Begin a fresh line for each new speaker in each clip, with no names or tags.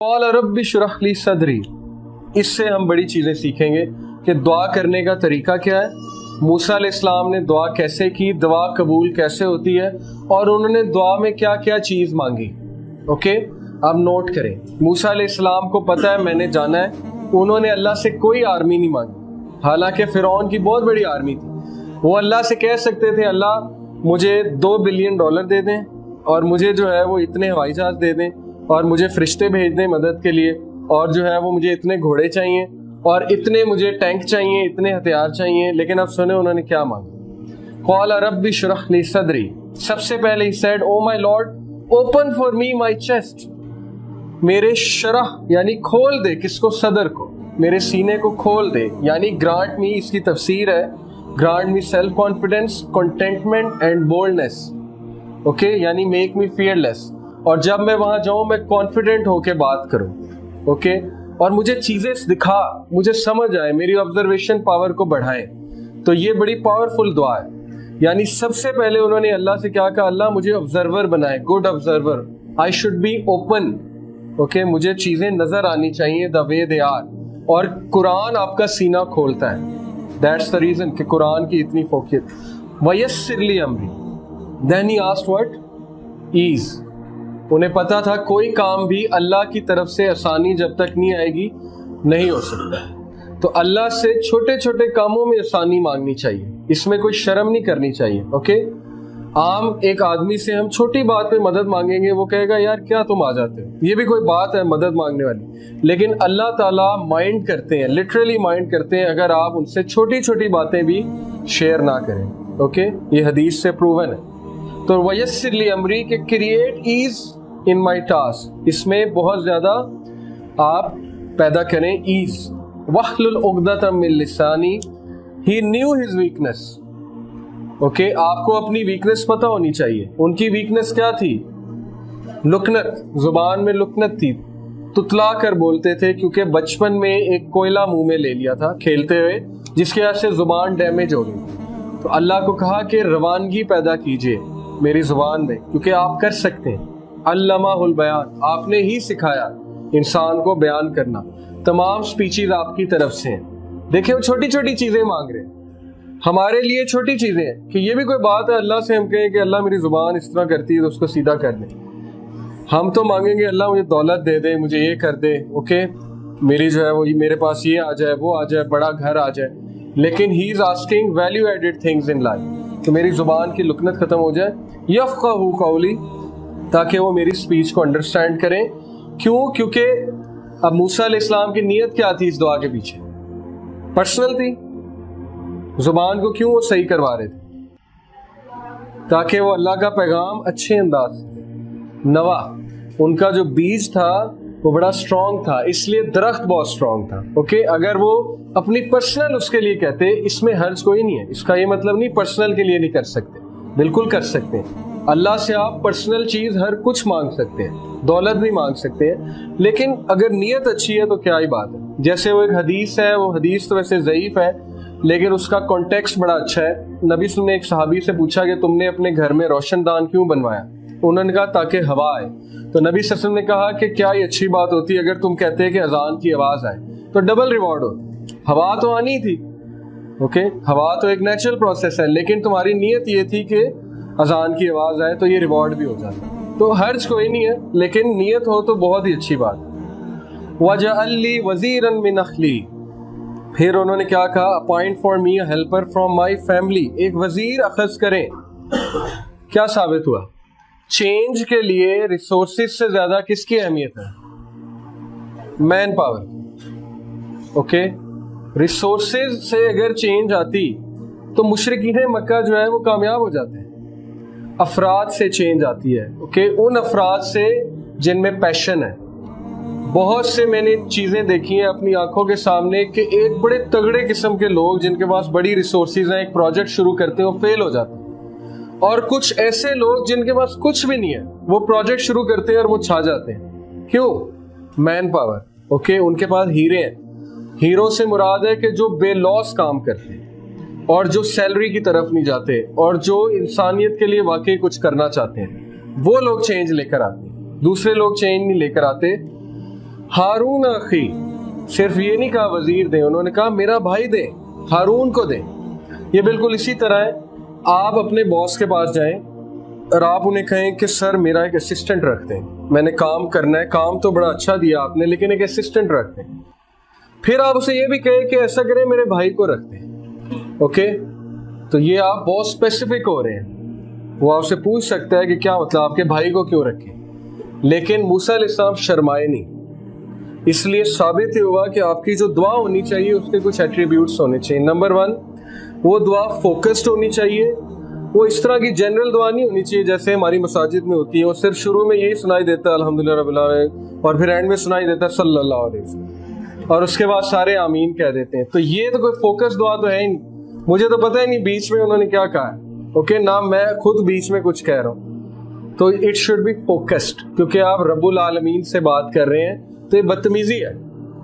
क़ाल rabbi इश्रह ली सदरी। इससे हम बड़ी चीज़ें सीखेंगे कि दुआ करने का तरीका क्या है, मूसा अलैहिस्सलाम ने दुआ कैसे की, दुआ कबूल कैसे होती है और उन्होंने दुआ में क्या क्या चीज़ मांगी। ओके, अब नोट करें। मूसा अलैहिस्सलाम को पता है मैंने जाना है, उन्होंने अल्लाह से कोई आर्मी नहीं मांगी, हालांकि फ़िरौन की बहुत बड़ी आर्मी थी। वो अल्लाह से कह सकते थे अल्लाह मुझे $2 बिलियन दे दें और मुझे जो है वो इतने हवाई जहाज दे दें और मुझे फरिश्ते भेज दें मदद के लिए, और जो है वो मुझे इतने घोड़े चाहिए और इतने मुझे टैंक चाहिए, इतने हथियार चाहिए। लेकिन अब सुने उन्होंने क्या मांगा। क़ाल रब्बि इश्रह ली सदरी। सबसे पहले he said oh my Lord open for me my chest. मेरे शरह यानी खोल दे, किसको? सदर को, मेरे सीने को खोल दे, यानी ग्रांट मी, इसकी तफसीर है grant me self confidence, containment and boldness. Okay, यानी मेक मी फियरलेस, और जब मैं वहां जाऊं मैं कॉन्फिडेंट होके बात करूं। ओके, और मुझे चीजें दिखा, मुझे समझ आए, मेरी ऑब्जर्वेशन पावर को बढ़ाए। तो ये बड़ी पावरफुल दुआ है। यानी सबसे पहले उन्होंने अल्लाह से क्या कहा, अल्लाह मुझे ऑब्जर्वर बनाए, good observer, I should be open. Okay, मुझे चीजें नजर आनी चाहिए द वे दे आर, और कुरान आपका सीना खोलता है। दैट्स द रीजन कि कुरान की इतनी फोकियत। वयस्सिर ली अमरी, then he asked what? Ease. उन्हें पता था कोई काम भी अल्लाह की तरफ से आसानी जब तक नहीं आएगी नहीं हो सकता। तो अल्लाह से छोटे छोटे कामों में आसानी मांगनी चाहिए, इसमें कोई शर्म नहीं करनी चाहिए। ओके, आम एक आदमी से हम छोटी बात पे मदद मांगेंगे, वो कहेगा यार क्या तुम आ जाते हो, ये भी कोई बात है मदद मांगने वाली। लेकिन अल्लाह ताला माइंड करते हैं, लिटरली माइंड करते हैं अगर आप उनसे छोटी छोटी बातें भी शेयर ना करें। ओके, ये हदीस से प्रूवन है। तो वयस्सिर ली अमरी के create ease in my task, इसमें बहुत ज्यादा आप पैदा करें ईज। वहलुल उक़दतम मिन लिसानी, ही न्यू हिज वीकनेस। ओके, आपको अपनी वीकनेस पता होनी चाहिए। उनकी वीकनेस क्या थी? लुकनत, जुबान में लुकनत थी, तुतला कर बोलते थे, क्योंकि बचपन में एक कोयला मुंह में ले लिया था खेलते हुए, जिसकी वजह से जुबान डैमेज हो गई। तो अल्लाह को कहा कि रवानगी पैदा कीजिए मेरी जुबान में, क्योंकि आप कर सकते हैं। अल्लमाहुल बयान, आपने ही सिखाया इंसान को बयान करना। तमाम स्पीचेस आपकी तरफ से हैं। देखिए वो छोटी छोटी चीजें मांग रहे हैं, हमारे लिए छोटी चीजें हैं कि ये भी कोई बात है अल्लाह से हम कहें कि अल्लाह मेरी जुबान इस तरह करती है तो उसको सीधा कर दे। हम तो मांगेंगे अल्लाह मुझे दौलत दे दे, मुझे ये कर दे, ओके, मेरी जो है वो मेरे पास ये आ जाए, वो आ जाए, बड़ा घर आ जाए। लेकिन he is asking value added things in life, कि मेरी जुबान की लुकनत खत्म हो जाए। यफ़क़हू क़ौली, ताकि वो मेरी स्पीच को अंडरस्टैंड करें। क्यों? क्योंकि अब मूसा अलैहिस्सलाम की नीयत क्या थी इस दुआ के पीछे? पर्सनल थी। जुबान को क्यों वो सही करवा रहे थे? ताकि वो अल्लाह का पैगाम अच्छे अंदाज से नवा। उनका जो बीज था वो बड़ा स्ट्रॉन्ग था, इसलिए दरख्त बहुत स्ट्रॉन्ग था। ओके, अगर वो अपनी पर्सनल उसके लिए कहते, इसमें हर्ज कोई नहीं है। इसका ये मतलब नहीं पर्सनल के लिए नहीं कर सकते, बिल्कुल कर सकते हैं। अल्लाह से आप पर्सनल चीज हर कुछ मांग सकते हैं, दौलत भी मांग सकते हैं, लेकिन अगर नीयत अच्छी है तो क्या ही बात है। जैसे वो एक हदीस है, वो हदीस तो वैसे ज़ईफ है लेकिन उसका कॉन्टेक्स्ट बड़ा अच्छा है। नबी ने एक सहाबी से पूछा कि तुमने अपने घर में रोशनदान क्यों बनवाया? उन्होंने कहा ताकि हवा आए। तो नबी सल्लल्लाहु अलैहि वसल्लम ने कहा कि क्या ये अच्छी बात होती अगर तुम कहते हैं कि अजान की आवाज आए, तो डबल रिवॉर्ड होती। हवा तो आनी थी, ओके, हवा तो एक नेचुरल प्रोसेस है, लेकिन तुम्हारी नीयत ये थी कि अजान की आवाज आए, तो ये रिवॉर्ड भी हो जाता। तो हर्ज कोई नहीं है, लेकिन नीयत हो तो बहुत ही अच्छी बात। वजअल्ली वज़ीरन मिन अख्ली, फिर उन्होंने क्या कहा? Appoint for me a helper from my family, एक वजीर अखज़ करें। क्या साबित हुआ? चेंज के लिए रिसोर्सेज से ज्यादा किसकी अहमियत है? Man power. ओके, रिसोर्सेज से अगर चेंज आती तो मुशरिकीन मक्का जो है वो कामयाब हो जाते हैं। अफराद से चेंज आती है। ओके, उन अफराद से जिनमें पैशन है। बहुत से मैंने चीजें देखी हैं अपनी आंखों के सामने कि एक बड़े तगड़े किस्म के लोग जिनके पास बड़ी रिसोर्सेज हैं, एक प्रोजेक्ट शुरू करते हैं, वो फेल हो जाते हैं। और कुछ ऐसे लोग जिनके पास कुछ भी नहीं है, वो प्रोजेक्ट शुरू करते हैं और वो छा जाते हैं। क्यों? Man power. ओके, उनके पास हीरे हैं। हीरो से मुराद है कि जो बेलॉस काम करते हैं और जो सैलरी की तरफ नहीं जाते और जो इंसानियत के लिए वाकई कुछ करना चाहते हैं, वो लोग चेंज लेकर आते हैं। दूसरे लोग चेंज नहीं लेकर आते। हारून अखी, सिर्फ ये नहीं कहा वजीर दें, उन्होंने कहा मेरा भाई दें, हारून को दें। ये बिल्कुल इसी तरह है, आप अपने बॉस के पास जाएं और आप उन्हें कहें कि सर मेरा एक असिस्टेंट रख दें, मैंने काम करना है, काम तो बड़ा अच्छा दिया आपने लेकिन एक असिस्टेंट रख दें। फिर आप उसे ये भी कहें कि ऐसा करें मेरे भाई को रख दें। ओके, तो ये आप बहुत स्पेसिफिक हो रहे हैं। वो आपसे पूछ सकता है कि क्या मतलब आपके भाई को क्यों रखें, लेकिन मूसा अलैहिस्सलाम शर्माए नहीं। इसलिए साबित हुआ कि आपकी जो दुआ होनी चाहिए उसके कुछ एट्रीब्यूट्स होने चाहिए। नंबर 1, वो दुआ फोकस्ड होनी चाहिए। वो इस तरह की जनरल दुआ नहीं होनी चाहिए जैसे हमारी मसाजिद में होती है, वो सिर्फ शुरू में यही सुनाई देता है अल्हम्दुलिल्लाह रब्बिल आलमीन और फिर एंड में सुनाई देता है सल्लल्लाहु अलैहि वसल्लम और उसके बाद सारे आमीन कह देते हैं। तो ये तो कोई फोकस दुआ तो है ही नहीं। मुझे तो पता ही नहीं बीच में उन्होंने क्या कहा है। ओके ना, मैं खुद बीच में कुछ कह रहा हूँ। तो इट शुड बी फोकस्ड, क्योंकि आप रब्बुल आलमीन से बात कर रहे हैं। तो ये बदतमीजी है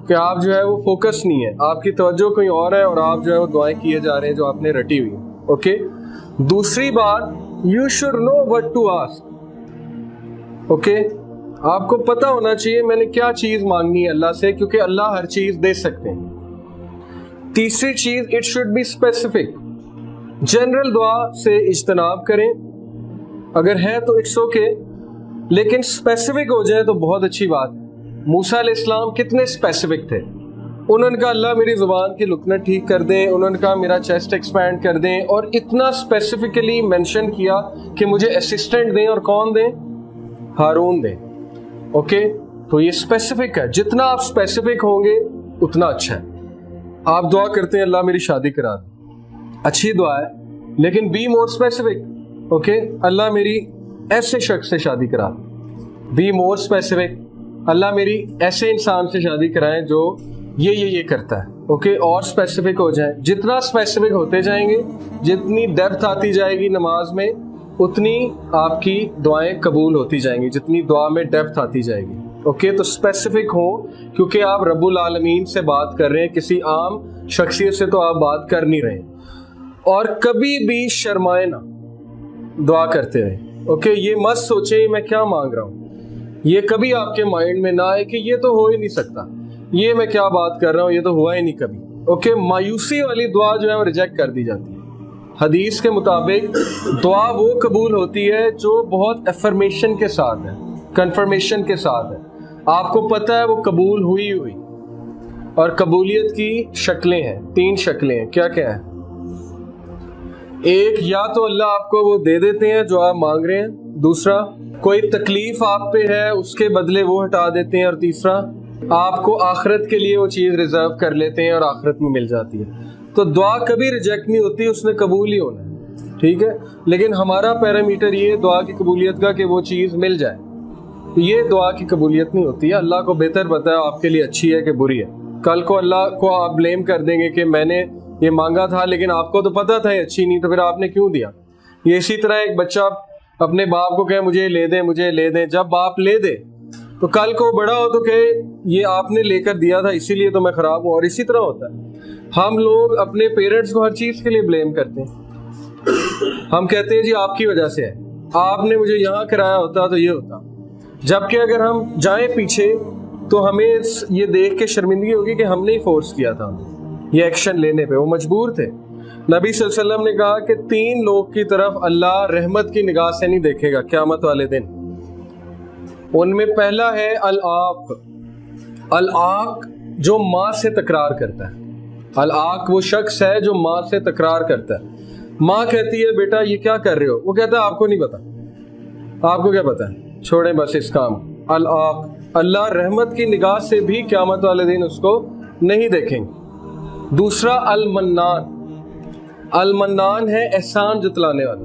कि आप जो है वो फोकस नहीं है, आपकी तवज्जो कहीं और है और आप जो है वो दुआएं किए जा रहे हैं जो आपने रटी हुई है। ओके, दूसरी बात, you should know what to ask. Okay, आपको पता होना चाहिए मैंने क्या चीज मांगनी है अल्लाह से, क्योंकि अल्लाह हर चीज दे सकते हैं। तीसरी चीज, it should be specific. General दुआ से इज्तनाब करें, अगर है तो इट्स ओके, लेकिन स्पेसिफिक हो जाए तो बहुत अच्छी बात है। मूसा अलैहिस्सलाम कितने स्पेसिफिक थे। उन्होंने कहा अल्लाह मेरी जुबान की लुकनत ठीक कर दें, उन्होंने कहा मेरा चेस्ट एक्सपैंड कर दें, और इतना स्पेसिफिकली मेंशन किया कि मुझे असिस्टेंट दें, और कौन दें? हारून दें। ओके, तो ये स्पेसिफिक है। जितना आप स्पेसिफिक होंगे उतना अच्छा है। आप दुआ करते हैं अल्लाह मेरी शादी करा दे, अच्छी दुआ है, लेकिन बी मोर स्पेसिफिक। ओके, अल्लाह मेरी ऐसे शख्स से शादी करा दे, बी मोर स्पेसिफिक। अल्लाह मेरी ऐसे इंसान से शादी कराएं जो ये करता है। ओके, और स्पेसिफिक हो जाए। जितना स्पेसिफिक होते जाएंगे, जितनी डेप्थ आती जाएगी नमाज में, उतनी आपकी दुआएं कबूल होती जाएंगी, जितनी दुआ में डेप्थ आती जाएगी। ओके, तो स्पेसिफिक हो, क्योंकि आप रब्बुल आलमीन से बात कर रहे हैं, किसी आम शख्सियत से तो आप बात कर नहीं रहे। और कभी भी शर्माए ना दुआ करते हुए। ओके, ये मत सोचे मैं क्या मांग रहा हूँ, ये कभी आपके माइंड में ना आए कि ये तो हो ही नहीं सकता, ये मैं क्या बात कर रहा हूँ, ये तो हुआ ही नहीं कभी। ओके, मायूसी वाली दुआ जो है वो रिजेक्ट कर दी जाती है। हदीस के मुताबिक दुआ वो कबूल होती है जो बहुत एफर्मेशन के साथ है, कंफर्मेशन के साथ है, आपको पता है वो कबूल हुई। और कबूलियत की शक्लें हैं, 3 शक्लें हैं। क्या क्या है? एक, या तो अल्लाह आपको वो दे देते हैं जो आप मांग रहे हैं। दूसरा, कोई तकलीफ आप पे है उसके बदले वो हटा देते हैं। और तीसरा, आपको आखिरत के लिए वो चीज़ रिजर्व कर लेते हैं और आखिरत में मिल जाती है। तो दुआ कभी रिजेक्ट नहीं होती, उसने कबूल ही होना है। ठीक है, लेकिन हमारा पैरामीटर ये दुआ की कबूलियत का कि वो चीज़ मिल जाए, ये दुआ की कबूलियत नहीं होती है। अल्लाह को बेहतर पता है आपके लिए अच्छी है कि बुरी है। कल को अल्लाह को आप ब्लेम कर देंगे कि मैंने ये मांगा था लेकिन आपको तो पता था ये अच्छी नहीं, तो फिर आपने क्यों दिया। ये इसी तरह एक बच्चा अपने बाप को कहे मुझे ले दें, मुझे ले दें, जब बाप ले दे तो कल को बड़ा हो तो कहे ये आपने लेकर दिया था इसीलिए तो मैं खराब हूँ। और इसी तरह होता है, हम लोग अपने पेरेंट्स को हर चीज़ के लिए ब्लेम करते हैं। हम कहते हैं जी आपकी वजह से है, आपने मुझे यहाँ कराया होता तो ये होता। जबकि अगर हम जाएं पीछे तो हमें ये देख के शर्मिंदगी होगी कि हमने ही फोर्स किया था ये एक्शन लेने पे, वो मजबूर थे। नबी सल्लल्लाहु अलैहि वसल्लम ने कहा कि 3 लोग की तरफ अल्लाह रहमत की निगाह से नहीं देखेगा क़यामत वाले दिन। उनमें पहला है अल-आक। अल-आक जो माँ से तकरार करता है। अल-आक वो शख्स है जो माँ से तकरार करता है। माँ कहती है बेटा ये क्या कर रहे हो, वो कहता है आपको नहीं पता, आपको क्या पता है, छोड़ें बस इस काम। अल-आक, अल्लाह रहमत की निगाह से भी क़यामत वाले दिन उसको नहीं देखेंगे। दूसरा अल-मन्नान। अल-मन्नान है एहसान जतलाने वाला।